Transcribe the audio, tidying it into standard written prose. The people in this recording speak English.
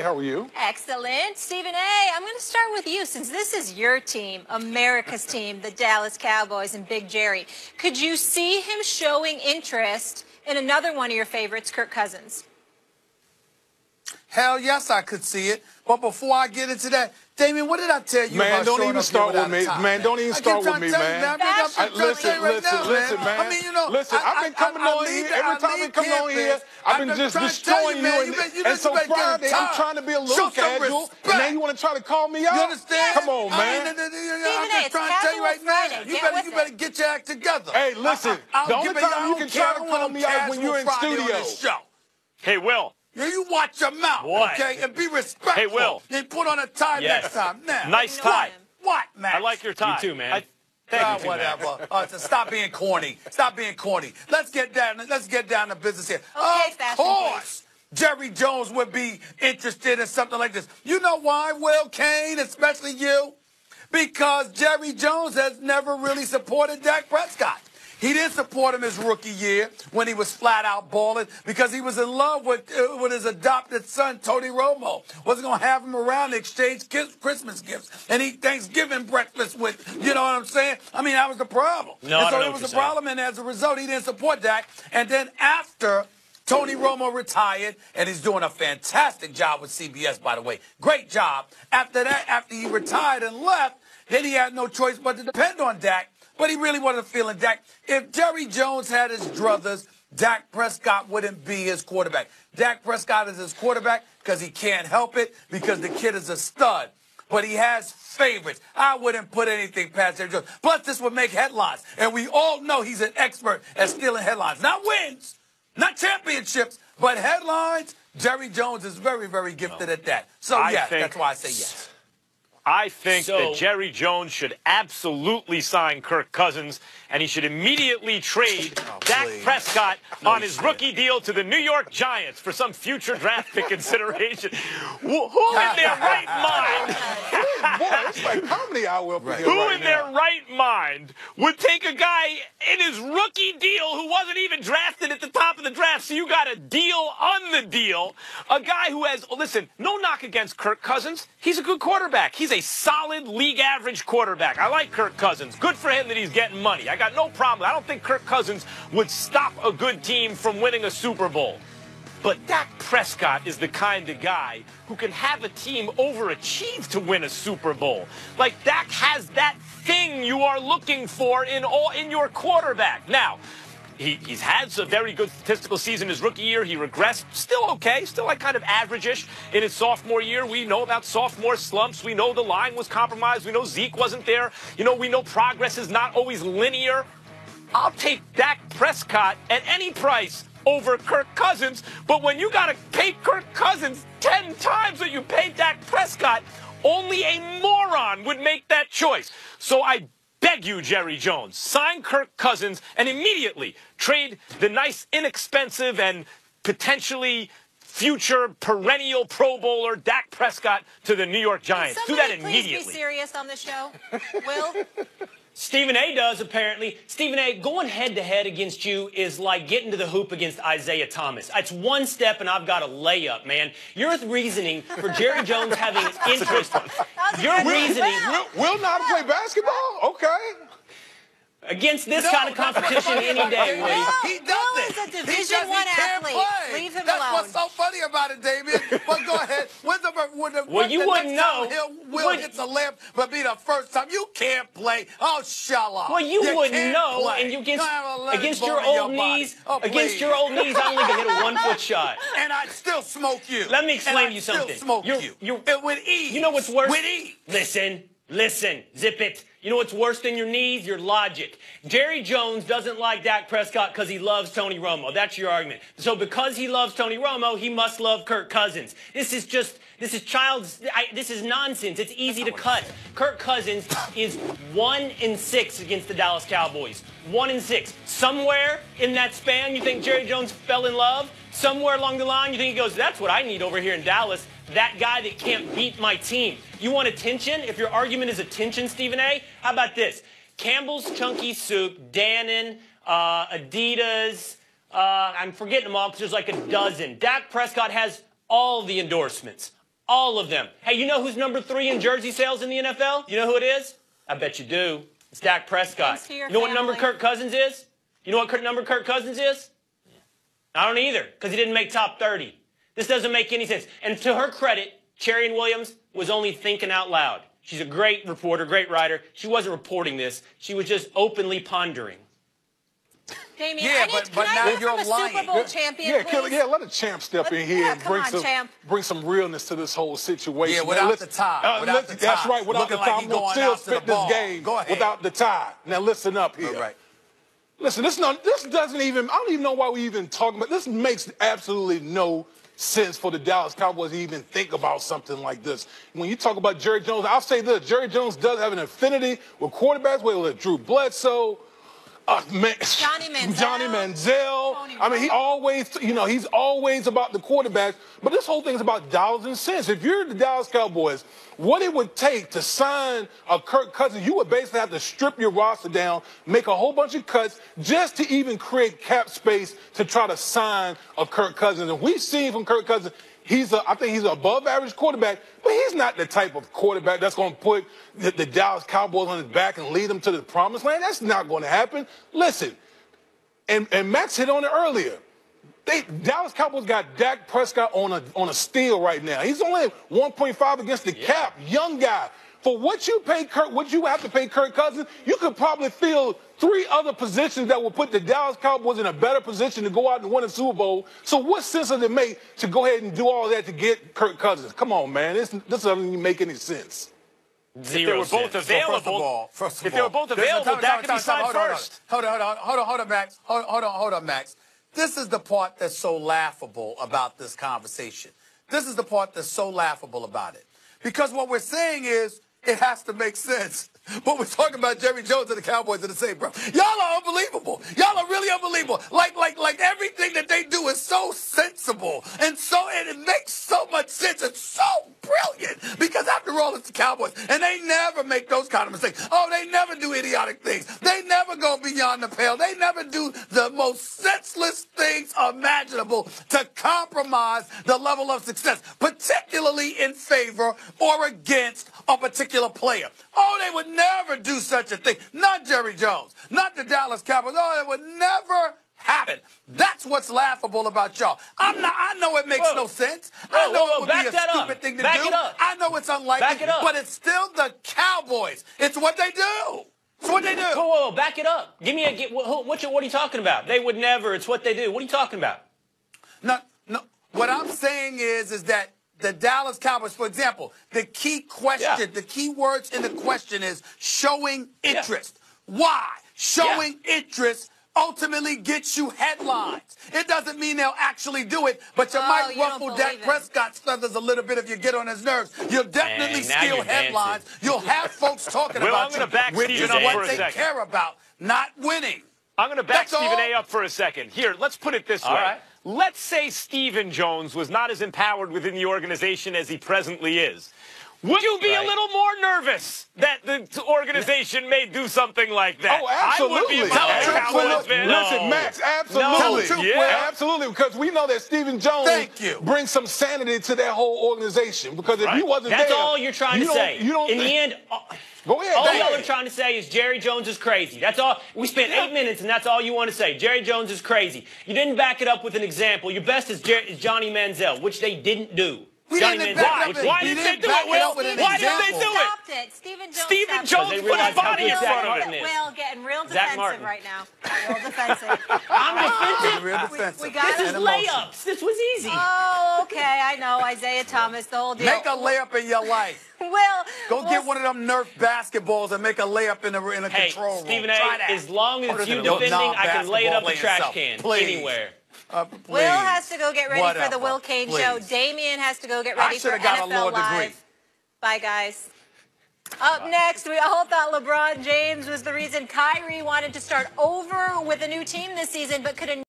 How are you? Excellent. Stephen A., I'm going to start with you since this is your team, America's team, the Dallas Cowboys and Big Jerry. Could you see him showing interest in another one of your favorites, Kirk Cousins? Hell yes, I could see it. But before I get into that, Damien, what did I tell you about don't showing even up start here with me. time, Man, don't even start with me, man. Listen, man. I mean, you know, listen, I've been coming on here. Every time I come on here, I've been just destroying you. And so Friday, I'm trying to be a little casual, and now you want to try to call me out? You understand? Come on, man. I'm just trying to tell you right now. You better get your act together. Hey, listen, the only time you can try to call me out is when you're in studio. Hey, Will. Yeah, you watch your mouth, okay, and be respectful. Hey, Will. And put on a tie next time. Now, nice tie. What, Max? I like your tie. You too, man. Thank you, whatever. So stop being corny. Stop being corny. Let's get down to business here. Okay, of course, Jerry Jones would be interested in something like this. You know why, Will Kane, especially you? Because Jerry Jones has never really supported Dak Prescott. He didn't support him his rookie year when he was flat out balling because he was in love with his adopted son, Tony Romo. Wasn't going to have him around to exchange Christmas gifts and eat Thanksgiving breakfast with, you know what I'm saying? I mean, that was the problem. No, and so it was a problem, and as a result, he didn't support Dak. And then after Tony Romo retired, and he's doing a fantastic job with CBS, by the way. Great job. After that, after he retired and left, then he had no choice but to depend on Dak. But he really wasn't feeling Dak. If Jerry Jones had his druthers, Dak Prescott wouldn't be his quarterback. Dak Prescott is his quarterback because he can't help it, because the kid is a stud. But he has favorites. I wouldn't put anything past Jerry Jones. Plus, this would make headlines. And we all know he's an expert at stealing headlines. Not wins, not championships, but headlines. Jerry Jones is very, very gifted at that. So, yeah, that's why I say yes. I think that Jerry Jones should absolutely sign Kirk Cousins, and he should immediately trade Dak Prescott on his rookie deal to the New York Giants for some future draft pick consideration. Who in their right mind? It's like comedy I will forget Who in their right mind would take a guy in his rookie deal who wasn't even drafted at the top of the draft? So you got a deal on the deal. A guy who has, listen, no knock against Kirk Cousins. He's a good quarterback. He's a solid league average quarterback. I like Kirk Cousins. Good for him that he's getting money. I got no problem. I don't think Kirk Cousins would stop a good team from winning a Super Bowl. But Dak Prescott is the kind of guy who can have a team overachieve to win a Super Bowl. Like, Dak has that thing you are looking for in your quarterback. Now, he's had a very good statistical season his rookie year. He regressed. Still okay. Still like kind of average-ish in his sophomore year. We know about sophomore slumps. We know the line was compromised. We know Zeke wasn't there. You know, we know progress is not always linear. I'll take Dak Prescott at any price over Kirk Cousins. But when you got to pay Kirk Cousins 10 times what you paid Dak Prescott, only a moron would make that choice. So I beg you, Jerry Jones, sign Kirk Cousins and immediately trade the nice, inexpensive, and potentially future perennial Pro Bowler Dak Prescott to the New York Giants. Do that immediately. Please be serious on the show, Will. Stephen A. does, apparently. Stephen A., going head-to-head against you is like getting to the hoop against Isaiah Thomas. It's one step, and I've got a layup, man. Your reasoning for Jerry Jones having interest... Your reasoning... Will not play basketball? Okay. Against this kind of competition any day, Woody. He does Will is a Division I athlete. Leave him alone. That's what's so funny about it, Damien. But go ahead. Well, you wouldn't know. Will hits a layup, but be the first time. You can't play. Oh, shut up. Well, you wouldn't know. And you against your old knees, against your old knees, I only can hit a 1-foot shot. And I'd still smoke you. Let me explain to you something. Still smoke you. With ease. You know what's worse? With ease. Listen, zip it. You know what's worse than your knees? Your logic. Jerry Jones doesn't like Dak Prescott because he loves Tony Romo. That's your argument. So because he loves Tony Romo, he must love Kirk Cousins. This is nonsense. It's easy to cut. Kirk Cousins is 1-6 against the Dallas Cowboys. 1-6. Somewhere in that span, you think Jerry Jones fell in love? Somewhere along the line, you think he goes, that's what I need over here in Dallas. That guy that can't beat my team. You want attention? If your argument is attention, Stephen A., how about this? Campbell's Chunky Soup, Dannon, Adidas, I'm forgetting them all because there's like a dozen. Dak Prescott has all the endorsements. All of them. Hey, you know who's number 3 in jersey sales in the NFL? You know who it is? I bet you do. It's Dak Prescott. You know what number Kirk Cousins is? You know what number Kirk Cousins is? I don't either, because he didn't make top 30. This doesn't make any sense. And to her credit, Cherian Williams was only thinking out loud. She's a great reporter, great writer. She wasn't reporting this. She was just openly pondering. Damien, yeah, but now you're lying. Super Bowl champion, let a champ step in here and bring some realness to this whole situation. Yeah, without the tie. That's right, without the tie. I'm going to still spit this game without the tie. Now listen up here. All right. Listen, this doesn't even, I don't even know why we even talking about this. Makes absolutely no sense for the Dallas Cowboys to even think about something like this. When you talk about Jerry Jones, I'll say this: Jerry Jones does have an affinity with quarterbacks, whether it's Drew Bledsoe, Johnny Manziel. I mean, he always, he's always about the quarterbacks. But this whole thing's about dollars and cents. If you're the Dallas Cowboys, what it would take to sign a Kirk Cousins, you would basically have to strip your roster down, make a whole bunch of cuts just to even create cap space to try to sign a Kirk Cousins. And we've seen from Kirk Cousins, I think he's an above-average quarterback, but he's not the type of quarterback that's going to put the Dallas Cowboys on his back and lead them to the promised land. That's not going to happen. Listen, and Max hit on it earlier. Dallas Cowboys got Dak Prescott on a steal right now. He's only 1.5 against the cap, young guy. For what you have to pay Kirk Cousins, you could probably fill 3 other positions that will put the Dallas Cowboys in a better position to go out and win a Super Bowl. So what sense does it make to go ahead and do all that to get Kirk Cousins? Come on, man. This doesn't even make any sense. Zero if they were both available, first of all, if they were both available, Dak could be signed first. Hold on, Max. Hold on, Max. This is the part that's so laughable about this conversation. This is the part that's so laughable about it. Because what we're saying is, it has to make sense. But we're talking about Jerry Jones and the Cowboys are the same, bro. Y'all are unbelievable. Y'all are really unbelievable. Like everything that they do is so sensible and it makes so much sense. It's so brilliant because after all, it's the Cowboys and they never make those kind of mistakes. Oh, they never do idiotic things. They never go beyond the pale. They never do the most senseless things imaginable to compromise the level of success, particularly in favor or against a particular player. Oh, they would never do such a thing. Not Jerry Jones. Not the Dallas Cowboys. Oh, it would never happen. That's what's laughable about y'all. I know it makes no sense. I know it would be a stupid thing to do. I know it's unlikely, but it's still the Cowboys. It's what they do. It's what they do. Whoa, back it up. Give me what are you talking about? They would never. It's what they do. What are you talking about? No. What I'm saying is that the Dallas Cowboys, for example, the key question, the key words in the question is showing interest. Why? Showing interest ultimately gets you headlines. It doesn't mean they'll actually do it, but you might ruffle Dak Prescott's feathers a little bit if you get on his nerves. You'll definitely steal headlines. You'll have folks talking about you, which is what they care about, not winning. I'm going to back Stephen A. up for a second. Here, let's put it this way. Right. Let's say Stephen Jones was not as empowered within the organization as he presently is. Would you be a little more nervous that the organization may do something like that? Oh, absolutely. I would be if I was a Cowboys fan. Listen, Max, absolutely. Absolutely, because we know that Stephen Jones brings some sanity to that whole organization. Because if he wasn't there... That's all you're trying to say. In the end... Go ahead. All y'all are trying to say is Jerry Jones is crazy. That's all. We spent 8 minutes, and that's all you want to say. Jerry Jones is crazy. You didn't back it up with an example. Your best is Johnny Manziel, which they didn't do. Why didn't they do it, Will? Why didn't they do it? Stephen Jones put his body in front of it. Will getting real defensive right now. Real defensive. I'm defensive. Real defensive. This is layups. This was easy. Oh, okay. I know. Isaiah Thomas, the whole deal. Make a layup in your life. Go get one of them Nerf basketballs and make a layup in a control room. Stephen A., as long as you defending, I can lay it up the trash can anywhere. Will has to go get ready for the Will Kane show. Damien has to go get ready for NFL Live. Bye, guys. Up next, we all thought LeBron James was the reason Kyrie wanted to start over with a new team this season, but couldn't.